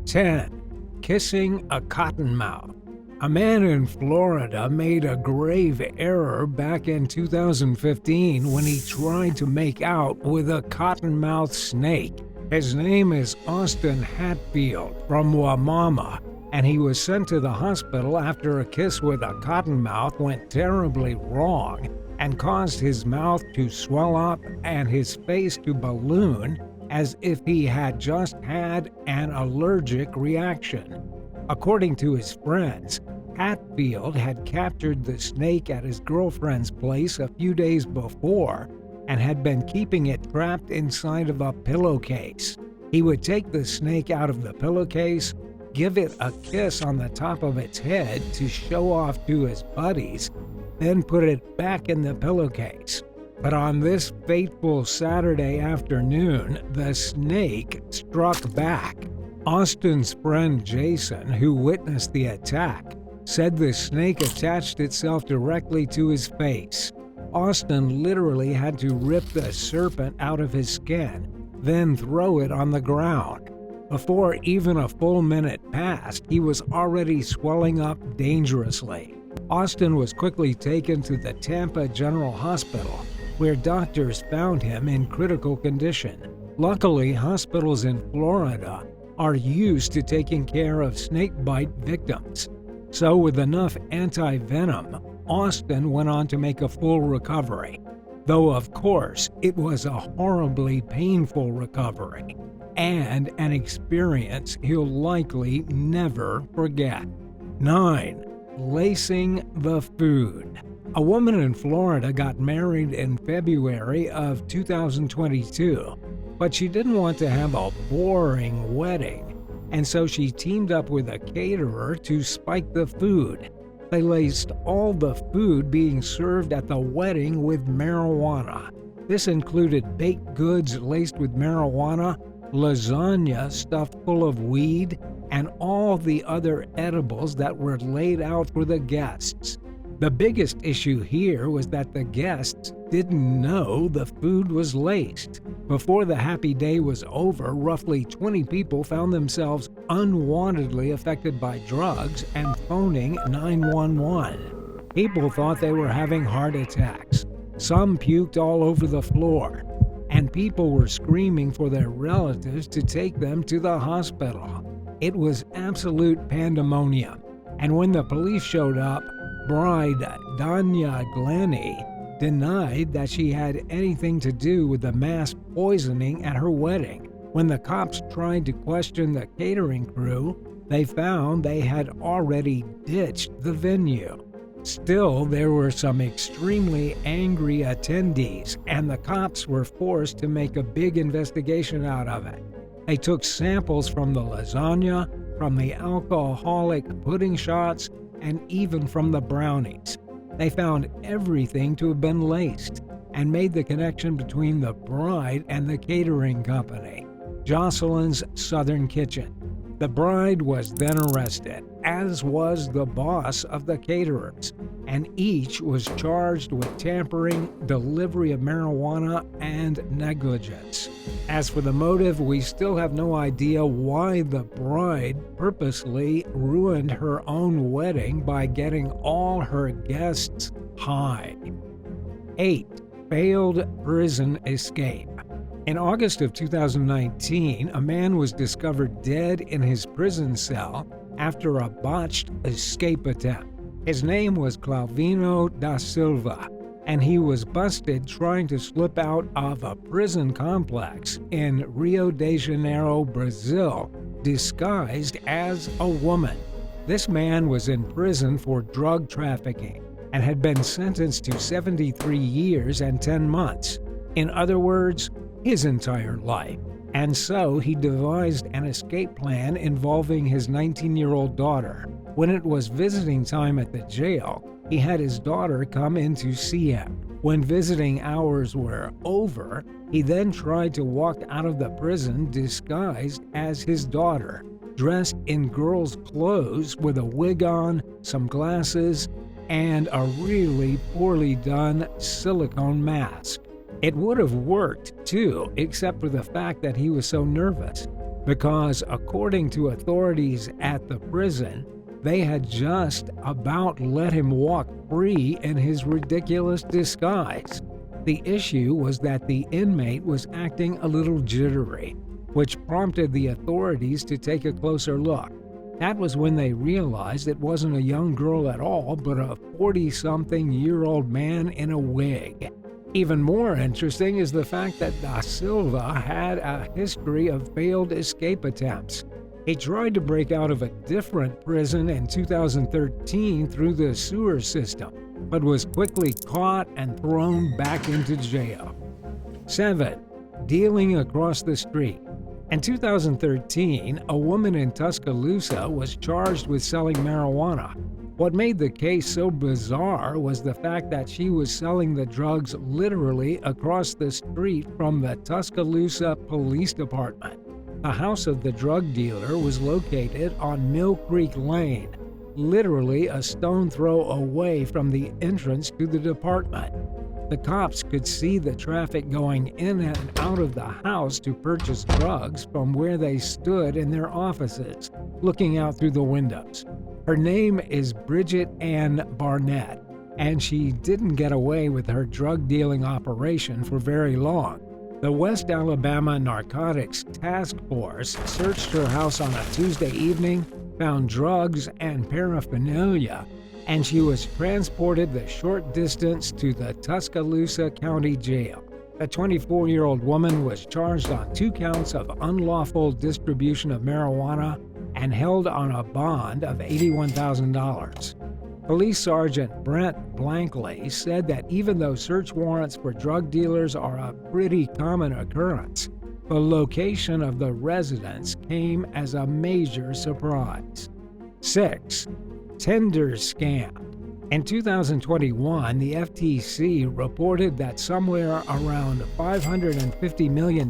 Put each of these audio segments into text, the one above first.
10. Kissing a cottonmouth. A man in Florida made a grave error back in 2015 when he tried to make out with a cottonmouth snake. His name is Austin Hatfield from Wamama, and he was sent to the hospital after a kiss with a cottonmouth went terribly wrong and caused his mouth to swell up and his face to balloon as if he had just had an allergic reaction. According to his friends, Hatfield had captured the snake at his girlfriend's place a few days before and had been keeping it trapped inside of a pillowcase. He would take the snake out of the pillowcase, give it a kiss on the top of its head to show off to his buddies, then put it back in the pillowcase. But on this fateful Saturday afternoon, the snake struck back. Austin's friend Jason, who witnessed the attack, said the snake attached itself directly to his face. Austin literally had to rip the serpent out of his skin, then throw it on the ground. Before even a full minute passed, he was already swelling up dangerously. Austin was quickly taken to the Tampa General Hospital, where doctors found him in critical condition. Luckily, hospitals in Florida are used to taking care of snakebite victims. So with enough anti-venom, Austin went on to make a full recovery. Though of course, it was a horribly painful recovery and an experience he'll likely never forget. 9. Lacing the food. A woman in Florida got married in February of 2022, but she didn't want to have a boring wedding, and so she teamed up with a caterer to spike the food. They laced all the food being served at the wedding with marijuana. This included baked goods laced with marijuana, lasagna stuffed full of weed, and all the other edibles that were laid out for the guests. The biggest issue here was that the guests didn't know the food was laced. Before the happy day was over, roughly 20 people found themselves unwantedly affected by drugs and phoning 911. People thought they were having heart attacks. Some puked all over the floor, and people were screaming for their relatives to take them to the hospital. It was absolute pandemonium, and when the police showed up, bride Danya Glenny denied that she had anything to do with the mass poisoning at her wedding. When the cops tried to question the catering crew, they found they had already ditched the venue. Still, there were some extremely angry attendees, and the cops were forced to make a big investigation out of it. They took samples from the lasagna, from the alcoholic pudding shots, and even from the brownies. They found everything to have been laced and made the connection between the bride and the catering company, Jocelyn's Southern Kitchen. The bride was then arrested, as was the boss of the caterers, and each was charged with tampering, delivery of marijuana, and negligence. As for the motive, we still have no idea why the bride purposely ruined her own wedding by getting all her guests high. 8. Failed prison escape. In August of 2019, a man was discovered dead in his prison cell after a botched escape attempt. His name was Clauvino da Silva, and he was busted trying to slip out of a prison complex in Rio de Janeiro, Brazil, disguised as a woman. This man was in prison for drug trafficking and had been sentenced to 73 years and 10 months. In other words, his entire life. And so he devised an escape plan involving his 19-year-old daughter. When it was visiting time at the jail, he had his daughter come in to see him. When visiting hours were over, he then tried to walk out of the prison disguised as his daughter, dressed in girl's clothes with a wig on, some glasses, and a really poorly done silicone mask. It would have worked, too, except for the fact that he was so nervous. because, according to authorities at the prison, they had just about let him walk free in his ridiculous disguise. The issue was that the inmate was acting a little jittery, which prompted the authorities to take a closer look. That was when they realized it wasn't a young girl at all, but a 40-something-year-old man in a wig. Even more interesting is the fact that Da Silva had a history of failed escape attempts. He tried to break out of a different prison in 2013 through the sewer system, but was quickly caught and thrown back into jail. 7. Dealing across the street. In 2013, a woman in Tuscaloosa was charged with selling marijuana. What made the case so bizarre was the fact that she was selling the drugs literally across the street from the Tuscaloosa Police Department. The house of the drug dealer was located on Mill Creek Lane, literally a stone throw away from the entrance to the department. The cops could see the traffic going in and out of the house to purchase drugs from where they stood in their offices, looking out through the windows. Her name is Bridget Ann Barnett, and she didn't get away with her drug dealing operation for very long. The West Alabama Narcotics Task Force searched her house on a Tuesday evening, found drugs and paraphernalia, and she was transported the short distance to the Tuscaloosa County Jail. The 24-year-old woman was charged on 2 counts of unlawful distribution of marijuana and held on a bond of $81,000. Police Sergeant Brent Blankley said that even though search warrants for drug dealers are a pretty common occurrence, the location of the residence came as a major surprise. 6. Tender scam. In 2021, the FTC reported that somewhere around $550 million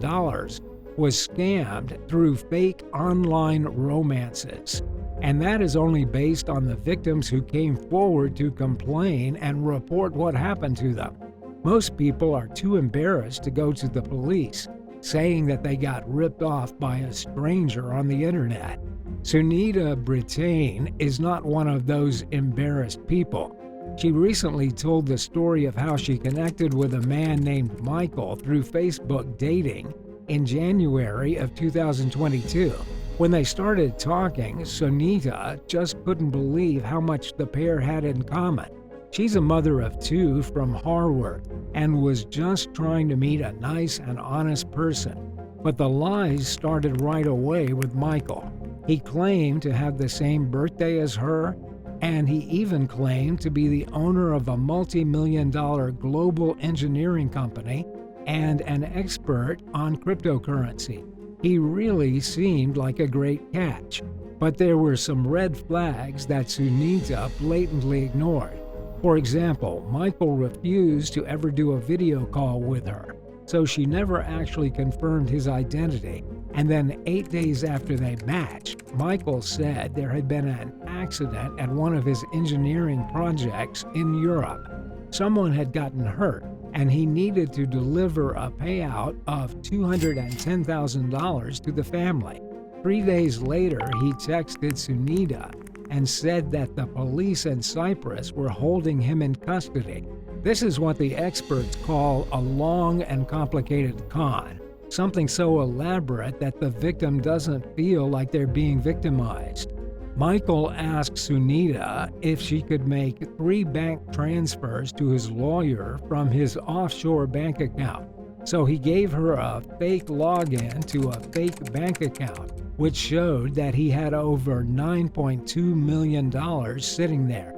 was scammed through fake online romances. And that is only based on the victims who came forward to complain and report what happened to them. Most people are too embarrassed to go to the police, saying that they got ripped off by a stranger on the internet. Sunita Brittain is not one of those embarrassed people. She recently told the story of how she connected with a man named Michael through Facebook dating in January of 2022. When they started talking, Sunita just couldn't believe how much the pair had in common. She's a mother of 2 from Harvard and was just trying to meet a nice and honest person. But the lies started right away with Michael. He claimed to have the same birthday as her, and he even claimed to be the owner of a multi-million-dollar global engineering company and an expert on cryptocurrency. He really seemed like a great catch, but there were some red flags that Sunita blatantly ignored. For example, Michael refused to ever do a video call with her, so she never actually confirmed his identity. And then 8 days after they matched, Michael said there had been an accident at one of his engineering projects in Europe. Someone had gotten hurt, and he needed to deliver a payout of $210,000 to the family. 3 days later, he texted Sunita and said that the police in Cyprus were holding him in custody. This is what the experts call a long and complicated con, something so elaborate that the victim doesn't feel like they're being victimized. Michael asked Sunita if she could make 3 bank transfers to his lawyer from his offshore bank account. So he gave her a fake login to a fake bank account, which showed that he had over $9.2 million sitting there.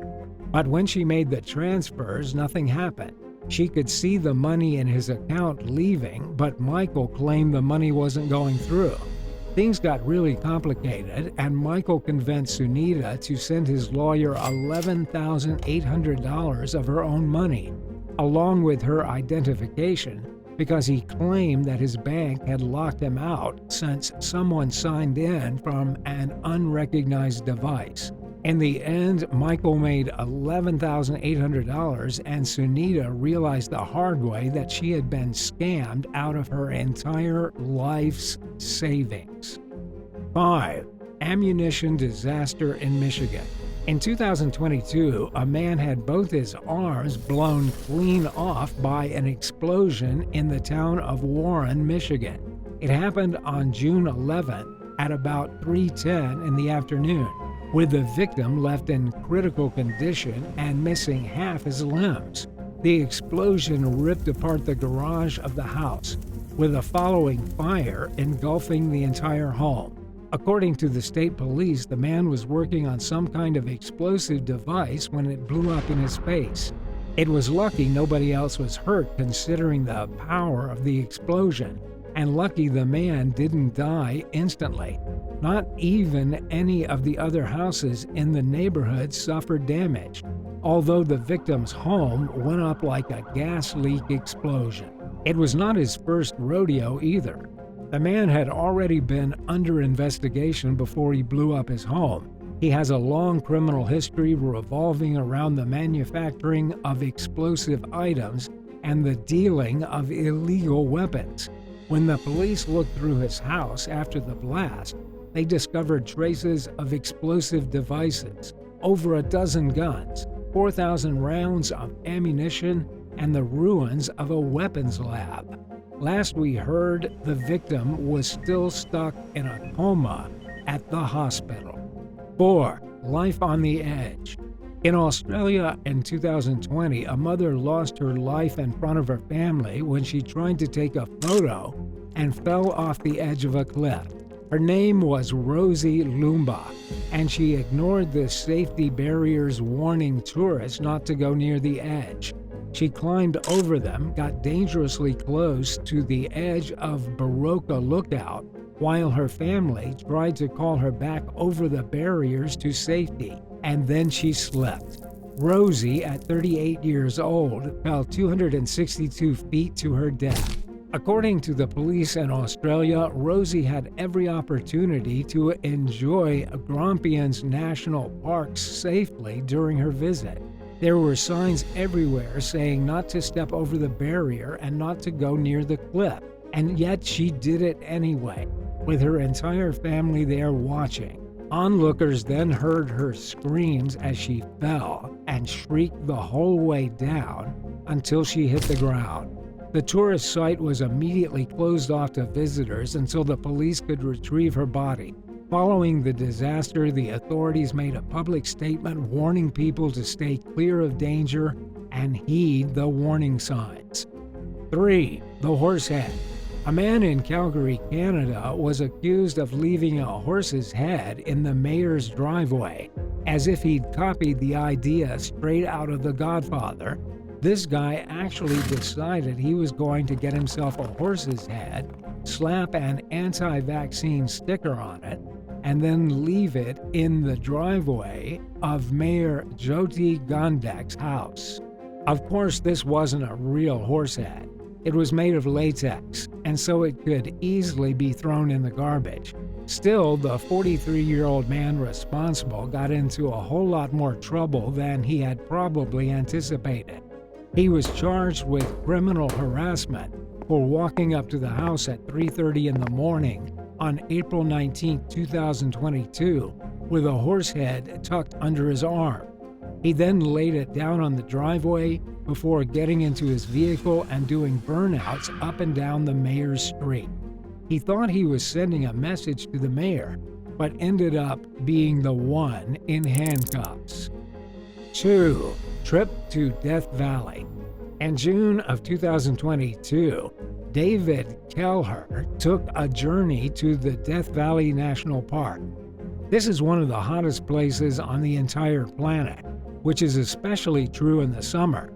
But when she made the transfers, nothing happened. She could see the money in his account leaving, but Michael claimed the money wasn't going through. Things got really complicated, and Michael convinced Sunita to send his lawyer $11,800 of her own money, along with her identification, because he claimed that his bank had locked him out since someone signed in from an unrecognized device. In the end, Michael made $11,800, and Sunita realized the hard way that she had been scammed out of her entire life's savings. 5. Ammunition disaster in Michigan. In 2022, a man had both his arms blown clean off by an explosion in the town of Warren, Michigan. It happened on June 11th at about 3:10 in the afternoon, with the victim left in critical condition and missing half his limbs. The explosion ripped apart the garage of the house, with a following fire engulfing the entire home. According to the state police, the man was working on some kind of explosive device when it blew up in his face. It was lucky nobody else was hurt considering the power of the explosion, and lucky the man didn't die instantly. Not even any of the other houses in the neighborhood suffered damage, although the victim's home went up like a gas leak explosion. It was not his first rodeo either. The man had already been under investigation before he blew up his home. He has a long criminal history revolving around the manufacturing of explosive items and the dealing of illegal weapons. When the police looked through his house after the blast, they discovered traces of explosive devices, over a dozen guns, 4,000 rounds of ammunition, and the ruins of a weapons lab. Last we heard, the victim was still stuck in a coma at the hospital. 4. Life on the edge. In Australia in 2020, a mother lost her life in front of her family when she tried to take a photo and fell off the edge of a cliff. Her name was Rosie Lumba, and she ignored the safety barriers warning tourists not to go near the edge. She climbed over them, got dangerously close to the edge of Baroka Lookout, while her family tried to call her back over the barriers to safety, and then she slipped. Rosie, at 38 years old, fell 262 feet to her death. According to the police in Australia, Rosie had every opportunity to enjoy Grampians National Park safely during her visit. There were signs everywhere saying not to step over the barrier and not to go near the cliff, and yet she did it anyway, with her entire family there watching. Onlookers then heard her screams as she fell and shrieked the whole way down until she hit the ground. The tourist site was immediately closed off to visitors until the police could retrieve her body. Following the disaster, the authorities made a public statement warning people to stay clear of danger and heed the warning signs. 3. The horse head. A man in Calgary, Canada, was accused of leaving a horse's head in the mayor's driveway, as if he'd copied the idea straight out of The Godfather. This guy actually decided he was going to get himself a horse's head, slap an anti-vaccine sticker on it, and then leave it in the driveway of Mayor Jyoti Gandek's house. Of course, this wasn't a real horse head. It was made of latex, and so it could easily be thrown in the garbage. Still, the 43-year-old man responsible got into a whole lot more trouble than he had probably anticipated. He was charged with criminal harassment for walking up to the house at 3:30 in the morning on April 19, 2022, with a horse head tucked under his arm. He then laid it down on the driveway before getting into his vehicle and doing burnouts up and down the mayor's street. He thought he was sending a message to the mayor, but ended up being the one in handcuffs. 2. Trip to Death Valley. In June of 2022, David Kelleher took a journey to the Death Valley National Park. This is one of the hottest places on the entire planet, which is especially true in the summer.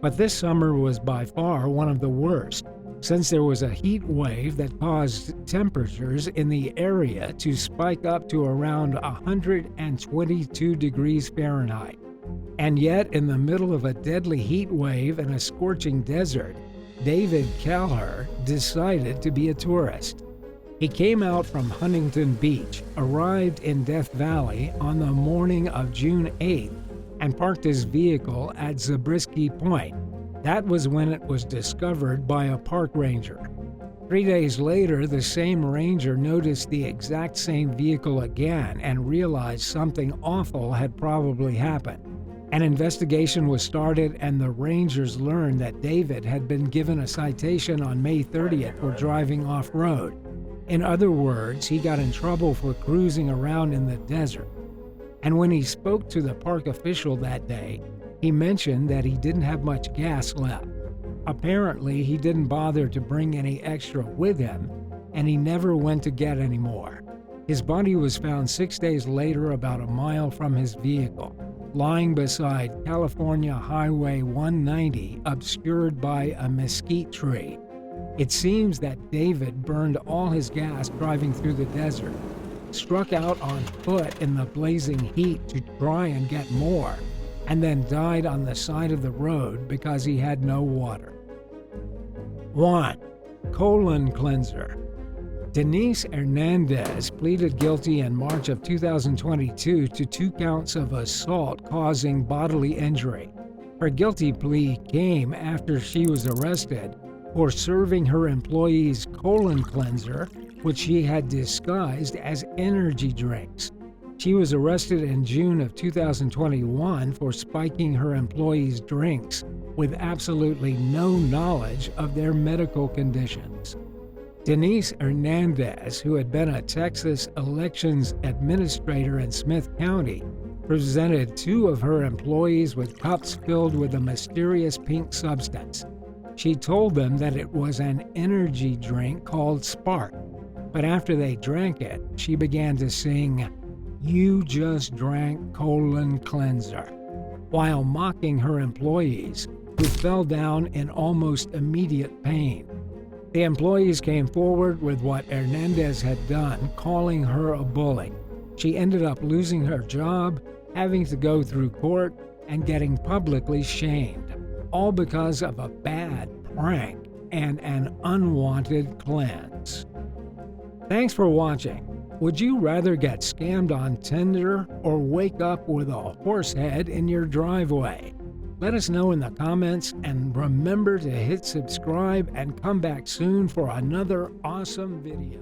But this summer was by far one of the worst, since there was a heat wave that caused temperatures in the area to spike up to around 122 degrees Fahrenheit. And yet, in the middle of a deadly heat wave and a scorching desert, David Kelleher decided to be a tourist. He came out from Huntington Beach, arrived in Death Valley on the morning of June 8th, and parked his vehicle at Zabriskie Point. That was when it was discovered by a park ranger. 3 days later, the same ranger noticed the exact same vehicle again and realized something awful had probably happened. An investigation was started, and the rangers learned that David had been given a citation on May 30th for driving off-road. In other words, he got in trouble for cruising around in the desert. And when he spoke to the park official that day, he mentioned that he didn't have much gas left. Apparently, he didn't bother to bring any extra with him, and he never went to get any more. His body was found 6 days later about a mile from his vehicle, lying beside California Highway 190, obscured by a mesquite tree. It seems that David burned all his gas driving through the desert, struck out on foot in the blazing heat to try and get more, and then died on the side of the road because he had no water. 1. Colon cleanser. Denise Hernandez pleaded guilty in March of 2022 to 2 counts of assault causing bodily injury. Her guilty plea came after she was arrested for serving her employees colon cleanser, which she had disguised as energy drinks. She was arrested in June of 2021 for spiking her employees' drinks with absolutely no knowledge of their medical conditions. Denise Hernandez, who had been a Texas elections administrator in Smith County, presented 2 of her employees with cups filled with a mysterious pink substance. She told them that it was an energy drink called Spark, but after they drank it, she began to sing, "You just drank colon cleanser," while mocking her employees, who fell down in almost immediate pain. The employees came forward with what Hernandez had done, calling her a bully. She ended up losing her job, having to go through court, and getting publicly shamed, all because of a bad prank and an unwanted cleanse. Thanks for watching. Would you rather get scammed on Tinder or wake up with a horse head in your driveway? Let us know in the comments, and remember to hit subscribe and come back soon for another awesome video.